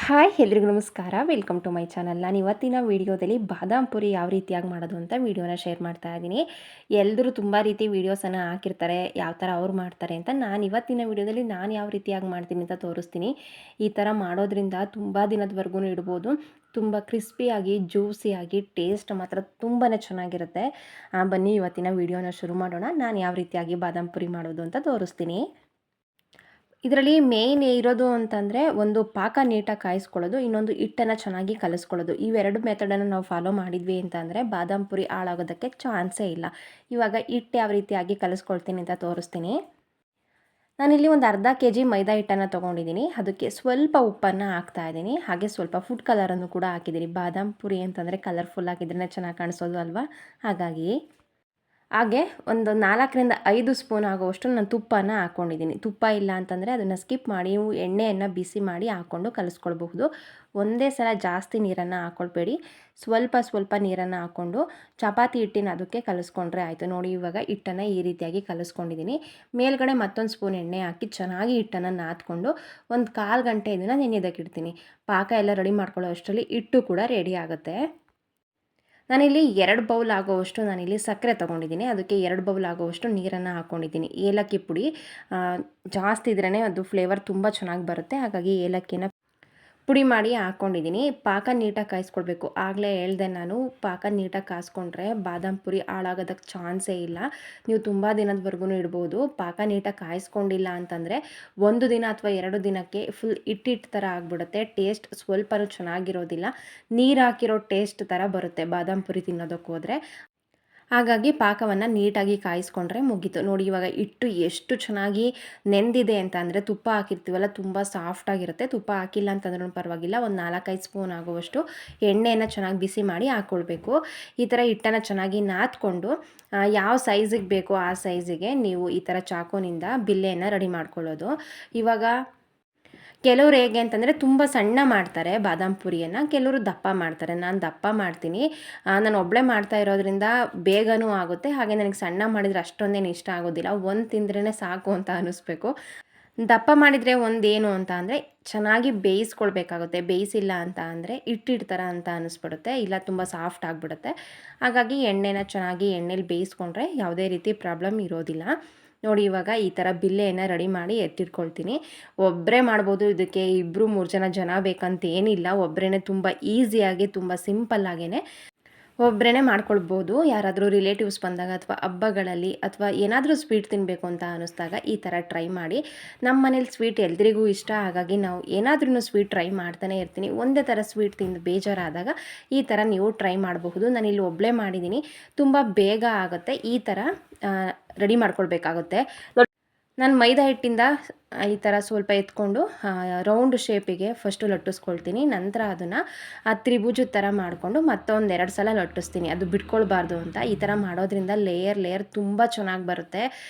Hi ಎಲ್ರಿಗೂ ನಮಸ್ಕಾರ. Welcome to my channel. ನಾನು ಇವತ್ತಿನ ವೀಡಿಯೋದಲ್ಲಿ ಬಾದಾಮ್ ಪುರಿ ಯಾವ ರೀತಿಯಾಗಿ ಮಾಡೋದು ಅಂತ ವೀಡಿಯೋನ ಶೇರ್ ಮಾಡ್ತಾ ಇದ್ದೀನಿ. ಎಲ್ಲರೂ ತುಂಬ ರೀತಿ ವೀಡಿಯೋಸನ್ನು ಹಾಕಿರ್ತಾರೆ, ಯಾವ ಥರ ಅವ್ರು ಮಾಡ್ತಾರೆ ಅಂತ. ನಾನು ಇವತ್ತಿನ ವೀಡಿಯೋದಲ್ಲಿ ನಾನು ಯಾವ ರೀತಿಯಾಗಿ ಮಾಡ್ತೀನಿ ಅಂತ ತೋರಿಸ್ತೀನಿ. ಈ ಥರ ಮಾಡೋದ್ರಿಂದ ತುಂಬ ದಿನದವರೆಗೂ ಇಡ್ಬೋದು. ತುಂಬ ಕ್ರಿಸ್ಪಿಯಾಗಿ ಜ್ಯೂಸಿಯಾಗಿ ಟೇಸ್ಟ್ ಮಾತ್ರ ತುಂಬಾ ಚೆನ್ನಾಗಿರುತ್ತೆ. ಬನ್ನಿ ಇವತ್ತಿನ ವೀಡಿಯೋನ ಶುರು ಮಾಡೋಣ. ನಾನು ಯಾವ ರೀತಿಯಾಗಿ ಬಾದಾಮ್ ಪುರಿ ಮಾಡೋದು ಅಂತ ತೋರಿಸ್ತೀನಿ. ಇದರಲ್ಲಿ ಮೇಯ್ನ್ ಇರೋದು ಅಂತಂದರೆ ಒಂದು ಪಾಕ ನೀಟಾಗಿ ಕಾಯಿಸ್ಕೊಳ್ಳೋದು, ಇನ್ನೊಂದು ಹಿಟ್ಟನ್ನು ಚೆನ್ನಾಗಿ ಕಲಿಸ್ಕೊಳ್ಳೋದು. ಇವೆರಡು ಮೆಥಡನ್ನು ನಾವು ಫಾಲೋ ಮಾಡಿದ್ವಿ ಅಂತಂದರೆ ಬಾದಾಮ್ ಪುರಿ ಹಾಳಾಗೋದಕ್ಕೆ ಚಾನ್ಸೇ ಇಲ್ಲ. ಇವಾಗ ಹಿಟ್ಟು ಯಾವ ರೀತಿಯಾಗಿ ಕಲಿಸ್ಕೊಳ್ತೀನಿ ಅಂತ ತೋರಿಸ್ತೀನಿ. ನಾನಿಲ್ಲಿ ಒಂದು ಅರ್ಧ ಕೆಜಿ ಮೈದಾ ಹಿಟ್ಟನ್ನು ತೊಗೊಂಡಿದ್ದೀನಿ. ಅದಕ್ಕೆ ಸ್ವಲ್ಪ ಉಪ್ಪನ್ನು ಹಾಕ್ತಾಯಿದ್ದೀನಿ. ಹಾಗೆ ಸ್ವಲ್ಪ ಫುಡ್ ಕಲರನ್ನು ಕೂಡ ಹಾಕಿದ್ದೀನಿ. ಬಾದಾಮ್ ಪುರಿ ಅಂತಂದರೆ ಕಲರ್ಫುಲ್ ಆಗಿದ್ರೇ ಚೆನ್ನಾಗಿ ಕಾಣಿಸೋದು ಅಲ್ವಾ, ಹಾಗಾಗಿ. ಹಾಗೆ ಒಂದು 4ರಿಂದ 5 ಸ್ಪೂನ್ ಆಗುವಷ್ಟು ನಾನು ತುಪ್ಪನ ಹಾಕ್ಕೊಂಡಿದ್ದೀನಿ. ತುಪ್ಪ ಇಲ್ಲ ಅಂತಂದರೆ ಅದನ್ನು ಸ್ಕಿಪ್ ಮಾಡಿ ನೀವು ಎಣ್ಣೆಯನ್ನು ಬಿಸಿ ಮಾಡಿ ಹಾಕ್ಕೊಂಡು ಕಲಿಸ್ಕೊಳ್ಬಹುದು. ಒಂದೇ ಸಲ ಜಾಸ್ತಿ ನೀರನ್ನು ಹಾಕ್ಕೊಳ್ಬೇಡಿ. ಸ್ವಲ್ಪ ಸ್ವಲ್ಪ ನೀರನ್ನು ಹಾಕ್ಕೊಂಡು ಚಪಾತಿ ಹಿಟ್ಟಿನ ಅದಕ್ಕೆ ಕಲಿಸ್ಕೊಂಡ್ರೆ ಆಯಿತು. ನೋಡಿ, ಇವಾಗ ಹಿಟ್ಟನ್ನು ಈ ರೀತಿಯಾಗಿ ಕಲಿಸ್ಕೊಂಡಿದ್ದೀನಿ. ಮೇಲ್ಗಡೆ ಮತ್ತೊಂದು ಸ್ಪೂನ್ ಎಣ್ಣೆ ಹಾಕಿ ಚೆನ್ನಾಗಿ ಹಿಟ್ಟನ್ನು ನಾದ್ಕೊಂಡು ಒಂದು 1/4 ಗಂಟೆ ಇದನ್ನು ನೆನೆಯೋದಕ್ಕಿಡ್ತೀನಿ. ಪಾಕ ಎಲ್ಲ ರೆಡಿ ಮಾಡ್ಕೊಳ್ಳೋ ಅಷ್ಟರಲ್ಲಿ ಹಿಟ್ಟು ಕೂಡ ರೆಡಿ ಆಗುತ್ತೆ. ನಾನಿಲ್ಲಿ 2 ಬೌಲ್ ಆಗೋವಷ್ಟು ನಾನಿಲ್ಲಿ ಸಕ್ಕರೆ ತೊಗೊಂಡಿದ್ದೀನಿ. ಅದಕ್ಕೆ 2 ಬೌಲ್ ಆಗೋವಷ್ಟು ನೀರನ್ನು ಹಾಕ್ಕೊಂಡಿದ್ದೀನಿ. ಏಲಕ್ಕಿ ಪುಡಿ ಜಾಸ್ತಿ ಇದ್ರೇ ಅದು ಫ್ಲೇವರ್ ತುಂಬ ಚೆನ್ನಾಗಿ ಬರುತ್ತೆ. ಹಾಗಾಗಿ ಏಲಕ್ಕಿನ ಪುಡಿ ಮಾಡಿ ಹಾಕ್ಕೊಂಡಿದ್ದೀನಿ. ಪಾಕ ನೀಟಾಗಿ ಕಾಯಿಸ್ಕೊಳ್ಬೇಕು. ಆಗಲೇ ಹೇಳ್ದೆ ನಾನು, ಪಾಕ ನೀಟಾಗಿ ಕಾಯಿಸ್ಕೊಂಡ್ರೆ ಬಾದಾಮ್ ಪುರಿ ಹಾಳಾಗೋದಕ್ಕೆ ಚಾನ್ಸೇ ಇಲ್ಲ. ನೀವು ತುಂಬ ದಿನದವರೆಗೂ ಇಡ್ಬೋದು. ಪಾಕ ನೀಟಾಗಿ ಕಾಯಿಸ್ಕೊಂಡಿಲ್ಲ ಅಂತಂದರೆ 1 ದಿನ ಅಥವಾ 2 ದಿನಕ್ಕೆ ಫುಲ್ ಹಿಟ್ಟಿಟ್ಟು ಥರ ಆಗಿಬಿಡುತ್ತೆ. ಟೇಸ್ಟ್ ಸ್ವಲ್ಪನೂ ಚೆನ್ನಾಗಿರೋದಿಲ್ಲ. ನೀರು ಹಾಕಿರೋ ಟೇಸ್ಟ್ ಥರ ಬರುತ್ತೆ ಬಾದಾಮ್ ಪುರಿ ತಿನ್ನೋದಕ್ಕೆ ಹೋದರೆ. ಹಾಗಾಗಿ ಪಾಕವನ್ನು ನೀಟಾಗಿ ಕಾಯಿಸ್ಕೊಂಡ್ರೆ ಮುಗೀತು. ನೋಡಿ, ಇವಾಗ ಹಿಟ್ಟು ಎಷ್ಟು ಚೆನ್ನಾಗಿ ನೆಂದಿದೆ ಅಂತ ಅಂದರೆ, ತುಪ್ಪ ಹಾಕಿರ್ತೀವಲ್ಲ ತುಂಬ ಸಾಫ್ಟಾಗಿರುತ್ತೆ. ತುಪ್ಪ ಹಾಕಿಲ್ಲ ಅಂತಂದ್ರೂ ಪರವಾಗಿಲ್ಲ. ಒಂದು 4-5 ಸ್ಪೂನ್ ಆಗುವಷ್ಟು ಎಣ್ಣೆಯನ್ನು ಚೆನ್ನಾಗಿ ಬಿಸಿ ಮಾಡಿ ಹಾಕ್ಕೊಳ್ಬೇಕು. ಈ ಥರ ಹಿಟ್ಟನ್ನು ಚೆನ್ನಾಗಿ ನಾದ್ಕೊಂಡು ಯಾವ ಸೈಜಿಗೆ ಬೇಕೋ ಆ ಸೈಜಿಗೆ ನೀವು ಈ ಥರ ಚಾಕುನಿಂದ ಬಿಲ್ಲೆಯನ್ನು ರೆಡಿ ಮಾಡ್ಕೊಳ್ಳೋದು. ಇವಾಗ ಕೆಲವ್ರು ಹೇಗೆ ಅಂತಂದರೆ ತುಂಬ ಸಣ್ಣ ಮಾಡ್ತಾರೆ ಬಾದಾಮ್ ಪುರಿಯನ್ನು, ಕೆಲವರು ದಪ್ಪ ಮಾಡ್ತಾರೆ. ನಾನು ದಪ್ಪ ಮಾಡ್ತೀನಿ. ನಾನು ಒಬ್ಬಳೇ ಮಾಡ್ತಾ ಇರೋದ್ರಿಂದ ಬೇಗನೂ ಆಗುತ್ತೆ. ಹಾಗೆ ನನಗೆ ಸಣ್ಣ ಮಾಡಿದರೆ ಅಷ್ಟೊಂದೇನು ಇಷ್ಟ ಆಗೋದಿಲ್ಲ. ಒಂದು ತಿಂದ್ರೇ ಸಾಕು ಅಂತ ಅನ್ನಿಸ್ಬೇಕು. ದಪ್ಪ ಮಾಡಿದರೆ ಒಂದೇನು ಅಂತ ಅಂದರೆ ಚೆನ್ನಾಗಿ ಬೇಯಿಸ್ಕೊಳ್ಬೇಕಾಗುತ್ತೆ. ಬೇಯಿಸಿಲ್ಲ ಅಂತ ಅಂದರೆ ಹಿಟ್ಟಿಟ್ಟು ಥರ ಅಂತ ಅನ್ನಿಸ್ಬಿಡುತ್ತೆ, ಇಲ್ಲ ತುಂಬ ಸಾಫ್ಟ್ ಆಗಿಬಿಡುತ್ತೆ. ಹಾಗಾಗಿ ಎಣ್ಣೆನ ಚೆನ್ನಾಗಿ ಎಣ್ಣೆಲಿ ಬೇಯಿಸ್ಕೊಂಡ್ರೆ ಯಾವುದೇ ರೀತಿ ಪ್ರಾಬ್ಲಮ್ ಇರೋದಿಲ್ಲ. ನೋಡಿ, ಇವಾಗ ಈ ಥರ ಬಿಲ್ಲೆಯನ್ನು ರೆಡಿ ಮಾಡಿ ಎತ್ತಿಟ್ಕೊಳ್ತೀನಿ. ಒಬ್ಬರೇ ಮಾಡ್ಬೋದು. ಇದಕ್ಕೆ 2-3 ಜನ ಬೇಕಂತ ಏನಿಲ್ಲ. ಒಬ್ಬರೇ ತುಂಬ ಈಸಿಯಾಗಿ ತುಂಬ ಸಿಂಪಲ್ಲಾಗೇ ಒಬ್ಬರೇ ಮಾಡ್ಕೊಳ್ಬೋದು. ಯಾರಾದರೂ ರಿಲೇಟಿವ್ಸ್ ಬಂದಾಗ ಅಥವಾ ಹಬ್ಬಗಳಲ್ಲಿ ಅಥವಾ ಏನಾದರೂ ಸ್ವೀಟ್ ತಿನ್ನಬೇಕು ಅಂತ ಅನ್ನಿಸ್ದಾಗ ಈ ಥರ ಟ್ರೈ ಮಾಡಿ. ನಮ್ಮ ಮನೇಲಿ ಸ್ವೀಟ್ ಎಲ್ರಿಗೂ ಇಷ್ಟ. ಹಾಗಾಗಿ ನಾವು ಏನಾದ್ರೂ ಸ್ವೀಟ್ ಟ್ರೈ ಮಾಡ್ತಾನೆ ಇರ್ತೀನಿ. ಒಂದೇ ಥರ ಸ್ವೀಟ್ ತಿಂದು ಬೇಜಾರಾದಾಗ ಈ ಥರ ನೀವು ಟ್ರೈ ಮಾಡಬಹುದು. ನಾನಿಲ್ಲಿ ಒಬ್ಬಳೇ ಮಾಡಿದ್ದೀನಿ. ತುಂಬ ಬೇಗ ಆಗುತ್ತೆ. ಈ ಥರ ರೆಡಿ ಮಾಡ್ಕೊಳ್ಬೇಕಾಗುತ್ತೆ. ನಾನು ಮೈದಾ ಹಿಟ್ಟಿಂದ ಈ ಥರ ಸ್ವಲ್ಪ ಎತ್ಕೊಂಡು ರೌಂಡ್ ಶೇಪಿಗೆ ಫಸ್ಟು ಲಟ್ಟಿಸ್ಕೊಳ್ತೀನಿ. ನಂತರ ಅದನ್ನು ತ್ರಿಭುಜದ ಥರ ಮಾಡಿಕೊಂಡು ಮತ್ತೊಂದು 2 ಸಲ ಲಟ್ಟಿಸ್ತೀನಿ. ಅದು ಬಿಟ್ಕೊಳ್ಬಾರ್ದು ಅಂತ. ಈ ಥರ ಮಾಡೋದ್ರಿಂದ ಲೇಯರ್ ತುಂಬ ಚೆನ್ನಾಗಿ ಬರುತ್ತೆ.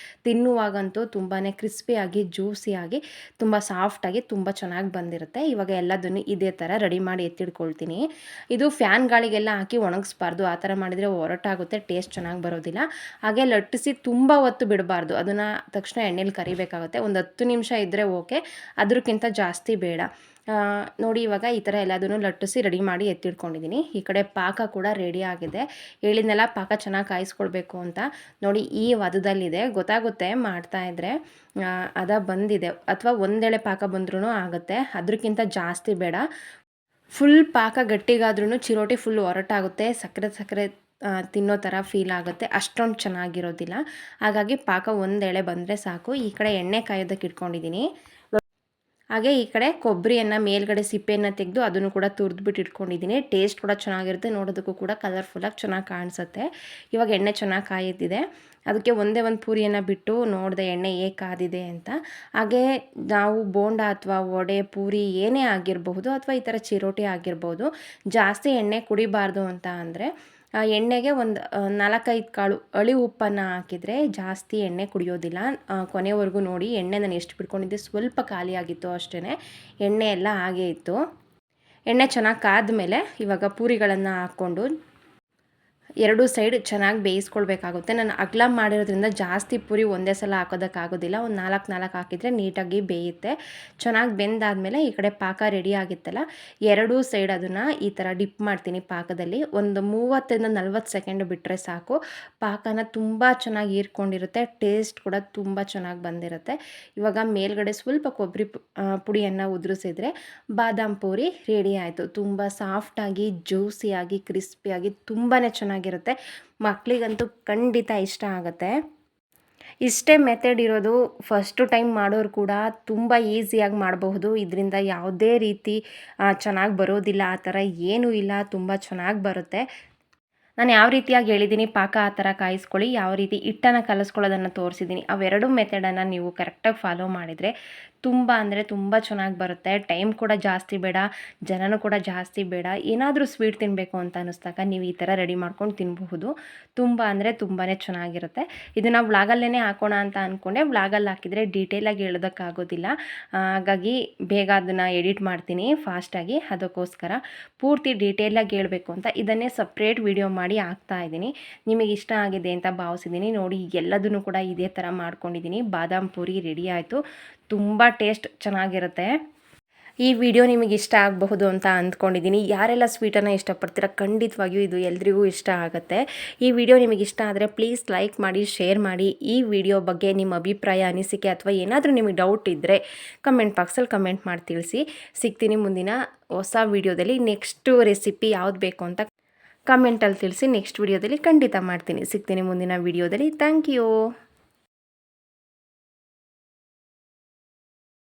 ತಿನ್ನುವಾಗಂತೂ ತುಂಬಾ ಕ್ರಿಸ್ಪಿಯಾಗಿ ಜ್ಯೂಸಿಯಾಗಿ ತುಂಬ ಸಾಫ್ಟಾಗಿ ತುಂಬ ಚೆನ್ನಾಗಿ ಬಂದಿರುತ್ತೆ. ಇವಾಗ ಎಲ್ಲದನ್ನು ಇದೇ ಥರ ರೆಡಿ ಮಾಡಿ ಎತ್ತಿಡ್ಕೊಳ್ತೀನಿ. ಇದು ಫ್ಯಾನ್ ಗಾಳಿಗೆಲ್ಲ ಹಾಕಿ ಒಣಗಿಸ್ಬಾರ್ದು. ಆ ಥರ ಮಾಡಿದರೆ ಒರಟಾಗುತ್ತೆ, ಟೇಸ್ಟ್ ಚೆನ್ನಾಗಿ ಬರೋದಿಲ್ಲ. ಹಾಗೆ ಲಟ್ಟಿಸಿ ತುಂಬ ಹೊತ್ತು ಬಿಡಬಾರ್ದು. ಅದನ್ನು ತಕ್ಷಣ ಎಣ್ಣೆಲಿ ಕರಿಬೇಕಾಗುತ್ತೆ. ಒಂದು 10 ನಿಮಿಷ ಇದ್ದರೆ ಓಕೆ, ಅದಕ್ಕಿಂತ ಜಾಸ್ತಿ ಬೇಡ. ನೋಡಿ, ಇವಾಗ ಈ ಥರ ಎಲ್ಲದನ್ನು ಲಟ್ಟಿಸಿ ರೆಡಿ ಮಾಡಿ ಎತ್ತಿಟ್ಕೊಂಡಿದ್ದೀನಿ. ಈ ಕಡೆ ಪಾಕ ಕೂಡ ರೆಡಿ ಆಗಿದೆ. ಹೇಳಿದ್ನೆಲ್ಲ ಪಾಕ ಚೆನ್ನಾಗಿ ಕಾಯಿಸ್ಕೊಳ್ಬೇಕು ಅಂತ. ನೋಡಿ, ಈ ವಧದಲ್ಲಿದೆ, ಗೊತ್ತಾಗುತ್ತೆ ಮಾಡ್ತಾಯಿದ್ರೆ. ಬಂದಿದೆ, ಅಥವಾ ಒಂದೆಳೆ ಪಾಕ ಬಂದ್ರೂ ಆಗುತ್ತೆ. ಅದಕ್ಕಿಂತ ಜಾಸ್ತಿ ಬೇಡ. ಫುಲ್ ಪಾಕ ಗಟ್ಟಿಗಾದ್ರೂ ಚಿರೋಟಿ ಫುಲ್ ಒರಟಾಗುತ್ತೆ. ಸಕ್ಕರೆ ತಿನ್ನೋ ಥರ ಫೀಲ್ ಆಗುತ್ತೆ. ಅಷ್ಟೊಂದು ಚೆನ್ನಾಗಿರೋದಿಲ್ಲ. ಹಾಗಾಗಿ ಪಾಕ ಒಂದೆಳೆ ಬಂದರೆ ಸಾಕು. ಈ ಕಡೆ ಎಣ್ಣೆ ಕಾಯೋದಕ್ಕೆ ಇಟ್ಕೊಂಡಿದ್ದೀನಿ. ಹಾಗೆ ಈ ಕಡೆ ಕೊಬ್ಬರಿಯನ್ನು ಮೇಲ್ಗಡೆ ಸಿಪ್ಪೆಯನ್ನು ತೆಗೆದು ಅದನ್ನು ಕೂಡ ತುರಿದ್ಬಿಟ್ಟು ಇಟ್ಕೊಂಡಿದ್ದೀನಿ. ಟೇಸ್ಟ್ ಕೂಡ ಚೆನ್ನಾಗಿರುತ್ತೆ. ನೋಡೋದಕ್ಕೂ ಕೂಡ ಕಲರ್ಫುಲ್ಲಾಗಿ ಚೆನ್ನಾಗಿ ಕಾಣಿಸುತ್ತೆ. ಇವಾಗ ಎಣ್ಣೆ ಚೆನ್ನಾಗಿ ಕಾಯುತ್ತಿದೆ. ಅದಕ್ಕೆ ಒಂದೇ ಒಂದು ಪೂರಿಯನ್ನು ಬಿಟ್ಟು ನೋಡಿದೆ ಎಣ್ಣೆ ಹೇಗೆ ಕಾದಿದೆ ಅಂತ. ಹಾಗೆ ನಾವು ಬೋಂಡ ಅಥವಾ ವಡೆ, ಪೂರಿ ಏನೇ ಆಗಿರಬಹುದು, ಅಥವಾ ಈ ಥರ ಚಿರೋಟಿ ಆಗಿರ್ಬೋದು, ಜಾಸ್ತಿ ಎಣ್ಣೆ ಕುಡಿಬಾರ್ದು ಅಂತ ಅಂದರೆ ಎಣ್ಣೆಗೆ ಒಂದು 4-5 ಕಾಳು ಅಳಿ ಉಪ್ಪನ್ನು ಹಾಕಿದರೆ ಜಾಸ್ತಿ ಎಣ್ಣೆ ಕುಡಿಯೋದಿಲ್ಲ. ಕೊನೆವರೆಗೂ ನೋಡಿ, ಎಣ್ಣೆ ನಾನು ಎಷ್ಟು ಬಿಟ್ಕೊಂಡಿದ್ದೆ, ಸ್ವಲ್ಪ ಖಾಲಿಯಾಗಿತ್ತು ಅಷ್ಟೇ. ಎಣ್ಣೆ ಎಲ್ಲ ಹಾಗೇ ಇತ್ತು. ಎಣ್ಣೆ ಚೆನ್ನಾಗಿ ಕಾದ್ಮೇಲೆ ಇವಾಗ ಪೂರಿಗಳನ್ನು ಹಾಕ್ಕೊಂಡು ಎರಡೂ ಸೈಡ್ ಚೆನ್ನಾಗಿ ಬೇಯಿಸ್ಕೊಳ್ಬೇಕಾಗುತ್ತೆ. ನಾನು ಅಗಲ ಮಾಡಿರೋದ್ರಿಂದ ಜಾಸ್ತಿ ಪೂರಿ ಒಂದೇ ಸಲ ಹಾಕೋದಕ್ಕಾಗೋದಿಲ್ಲ. ಒಂದು 4 ಹಾಕಿದರೆ ನೀಟಾಗಿ ಬೇಯುತ್ತೆ. ಚೆನ್ನಾಗಿ ಬೆಂದಾದಮೇಲೆ ಈ ಕಡೆ ಪಾಕ ರೆಡಿ ಆಗಿತ್ತಲ್ಲ, ಎರಡೂ ಸೈಡ್ ಅದನ್ನು ಈ ಥರ ಡಿಪ್ ಮಾಡ್ತೀನಿ ಪಾಕದಲ್ಲಿ. ಒಂದು 30ರಿಂದ 40 ಸೆಕೆಂಡ್ ಬಿಟ್ಟರೆ ಸಾಕು. ಪಾಕನ ತುಂಬ ಚೆನ್ನಾಗಿ ಹೀರ್ಕೊಂಡಿರುತ್ತೆ. ಟೇಸ್ಟ್ ಕೂಡ ತುಂಬ ಚೆನ್ನಾಗಿ ಬಂದಿರುತ್ತೆ. ಇವಾಗ ಮೇಲ್ಗಡೆ ಸ್ವಲ್ಪ ಕೊಬ್ಬರಿ ಪುಡಿಯನ್ನು ಉದುರಿಸಿದ್ರೆ ಬಾದಾಮ್ ಪೂರಿ ರೆಡಿ ಆಯಿತು. ತುಂಬ ಸಾಫ್ಟಾಗಿ, ಜ್ಯೂಸಿಯಾಗಿ, ಕ್ರಿಸ್ಪಿಯಾಗಿ ತುಂಬಾ ಚೆನ್ನಾಗಿರುತ್ತೆ. ಮಕ್ಕಳಿಗಂತೂ ಖಂಡಿತ ಇಷ್ಟ ಆಗುತ್ತೆ. ಇಷ್ಟೇ ಮೆಥಡ್ ಇರೋದು. ಫಸ್ಟು ಟೈಮ್ ಮಾಡೋರು ಕೂಡ ತುಂಬ ಈಸಿಯಾಗಿ ಮಾಡಬಹುದು. ಇದರಿಂದ ಯಾವುದೇ ರೀತಿ ಚೆನ್ನಾಗಿ ಬರೋದಿಲ್ಲ ಆ ಥರ ಏನೂ ಇಲ್ಲ, ತುಂಬ ಚೆನ್ನಾಗಿ ಬರುತ್ತೆ. ನಾನು ಯಾವ ರೀತಿಯಾಗಿ ಹೇಳಿದ್ದೀನಿ ಪಾಕ ಆ ಥರ ಕಾಯಿಸ್ಕೊಳ್ಳಿ, ಯಾವ ರೀತಿ ಹಿಟ್ಟನ್ನು ಕಲಿಸ್ಕೊಳ್ಳೋದನ್ನು ತೋರಿಸಿದ್ದೀನಿ. ಅವೆರಡು ಮೆಥಡನ್ನು ನೀವು ಕರೆಕ್ಟಾಗಿ ಫಾಲೋ ಮಾಡಿದರೆ ತುಂಬ ಅಂದರೆ ತುಂಬ ಚೆನ್ನಾಗಿ ಬರುತ್ತೆ. ಟೈಮ್ ಕೂಡ ಜಾಸ್ತಿ ಬೇಡ, ಜನನೂ ಕೂಡ ಜಾಸ್ತಿ ಬೇಡ. ಏನಾದರೂ ಸ್ವೀಟ್ ತಿನ್ನಬೇಕು ಅಂತ ಅನ್ನಿಸ್ದಾಗ ನೀವು ಈ ಥರ ರೆಡಿ ಮಾಡ್ಕೊಂಡು ತಿನ್ನಬಹುದು. ತುಂಬ ಅಂದರೆ ತುಂಬಾ ಚೆನ್ನಾಗಿರುತ್ತೆ. ಇದನ್ನು ವ್ಲಾಗಲ್ಲೇ ಹಾಕೋಣ ಅಂತ ಅಂದ್ಕೊಂಡೆ. ವ್ಲಾಗಲ್ಲಿ ಹಾಕಿದರೆ ಡೀಟೇಲಾಗಿ ಹೇಳೋದಕ್ಕಾಗೋದಿಲ್ಲ. ಹಾಗಾಗಿ ಬೇಗ ಅದನ್ನು ಎಡಿಟ್ ಮಾಡ್ತೀನಿ ಫಾಸ್ಟಾಗಿ. ಅದಕ್ಕೋಸ್ಕರ ಪೂರ್ತಿ ಡೀಟೇಲಾಗಿ ಹೇಳಬೇಕು ಅಂತ ಇದನ್ನೇ ಸಪ್ರೇಟ್ ವಿಡಿಯೋ ಮಾಡಿ ಹಾಕ್ತಾ ಇದ್ದೀನಿ. ನಿಮಗೆ ಇಷ್ಟ ಆಗಿದೆ ಅಂತ ಭಾವಿಸಿದ್ದೀನಿ. ನೋಡಿ ಎಲ್ಲದನ್ನು ಕೂಡ ಇದೇ ಥರ ಮಾಡ್ಕೊಂಡಿದ್ದೀನಿ. ಬಾದಾಮ್ ಪೂರಿ ರೆಡಿ ಆಯಿತು. ತುಂಬ ಟೇಸ್ಟ್ ಚೆನ್ನಾಗಿರುತ್ತೆ. ಈ ವಿಡಿಯೋ ನಿಮಗೆ ಇಷ್ಟ ಆಗಬಹುದು ಅಂತ ಅಂದ್ಕೊಂಡಿದ್ದೀನಿ. ಯಾರೆಲ್ಲ ಸ್ವೀಟನ್ನು ಇಷ್ಟಪಡ್ತೀರ ಖಂಡಿತವಾಗಿಯೂ ಇದು ಎಲ್ರಿಗೂ ಇಷ್ಟ ಆಗುತ್ತೆ. ಈ ವಿಡಿಯೋ ನಿಮಗೆ ಇಷ್ಟ ಆದರೆ ಪ್ಲೀಸ್ ಲೈಕ್ ಮಾಡಿ, ಶೇರ್ ಮಾಡಿ. ಈ ವಿಡಿಯೋ ಬಗ್ಗೆ ನಿಮ್ಮ ಅಭಿಪ್ರಾಯ, ಅನಿಸಿಕೆ ಅಥವಾ ಏನಾದರೂ ನಿಮಗೆ ಡೌಟ್ ಇದ್ದರೆ ಕಮೆಂಟ್ ಬಾಕ್ಸಲ್ಲಿ ಕಮೆಂಟ್ ಮಾಡಿ ತಿಳಿಸಿ. ಸಿಗ್ತೀನಿ ಮುಂದಿನ ಹೊಸ ವಿಡಿಯೋದಲ್ಲಿ. ನೆಕ್ಸ್ಟು ರೆಸಿಪಿ ಯಾವ್ದು ಬೇಕು ಅಂತ ಕಮೆಂಟಲ್ಲಿ ತಿಳಿಸಿ. ನೆಕ್ಸ್ಟ್ ವಿಡಿಯೋದಲ್ಲಿ ಖಂಡಿತ ಮಾಡ್ತೀನಿ. ಸಿಗ್ತೀನಿ ಮುಂದಿನ ವಿಡಿಯೋದಲ್ಲಿ. Thank you.